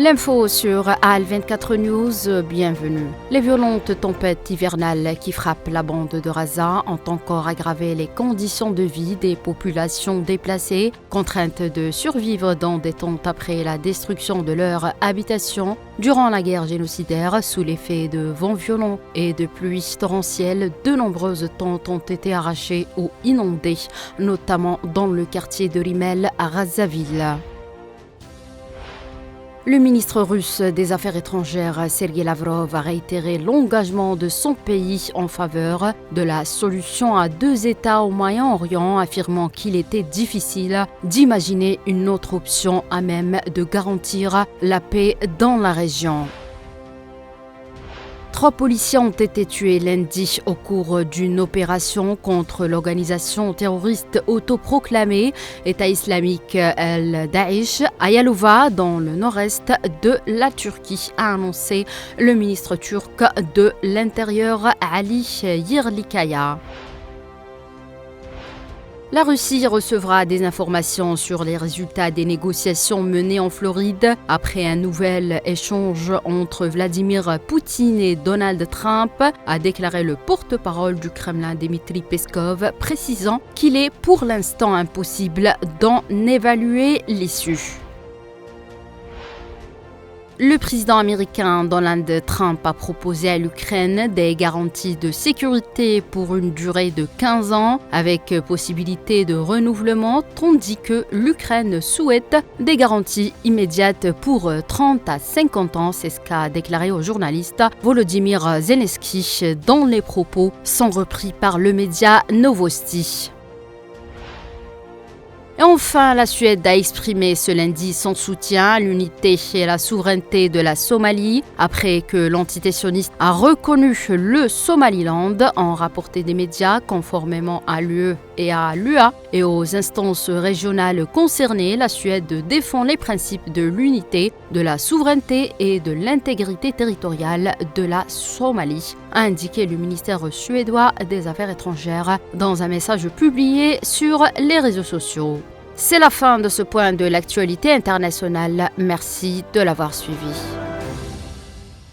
L'info sur AL24 News, bienvenue. Les violentes tempêtes hivernales qui frappent la bande de Gaza ont encore aggravé les conditions de vie des populations déplacées, contraintes de survivre dans des tentes après la destruction de leur habitation. Durant la guerre génocidaire, sous l'effet de vents violents et de pluies torrentielles, de nombreuses tentes ont été arrachées ou inondées, notamment dans le quartier de Rimel à Razaville. Le ministre russe des Affaires étrangères, Sergei Lavrov, a réitéré l'engagement de son pays en faveur de la solution à deux États au Moyen-Orient, affirmant qu'il était difficile d'imaginer une autre option à même de garantir la paix dans la région. 3 policiers ont été tués lundi au cours d'une opération contre l'organisation terroriste autoproclamée État islamique el-Daesh à Yalouva, dans le nord-est de la Turquie, a annoncé le ministre turc de l'Intérieur Ali Yerlikaya. La Russie recevra des informations sur les résultats des négociations menées en Floride après un nouvel échange entre Vladimir Poutine et Donald Trump, a déclaré le porte-parole du Kremlin Dmitry Peskov, précisant qu'il est pour l'instant impossible d'en évaluer l'issue. Le président américain Donald Trump a proposé à l'Ukraine des garanties de sécurité pour une durée de 15 ans avec possibilité de renouvellement, tandis que l'Ukraine souhaite des garanties immédiates pour 30 à 50 ans. C'est ce qu'a déclaré au journaliste Volodymyr Zelensky, dont les propos sont repris par le média Novosti. Et enfin, la Suède a exprimé ce lundi son soutien à l'unité et à la souveraineté de la Somalie après que l'entité sioniste a reconnu le Somaliland, en rapporté des médias, conformément à l'UE et à l'UA et aux instances régionales concernées. La Suède défend les principes de l'unité, de la souveraineté et de l'intégrité territoriale de la Somalie, a indiqué le ministère suédois des Affaires étrangères dans un message publié sur les réseaux sociaux. C'est la fin de ce point de l'actualité internationale. Merci de l'avoir suivi.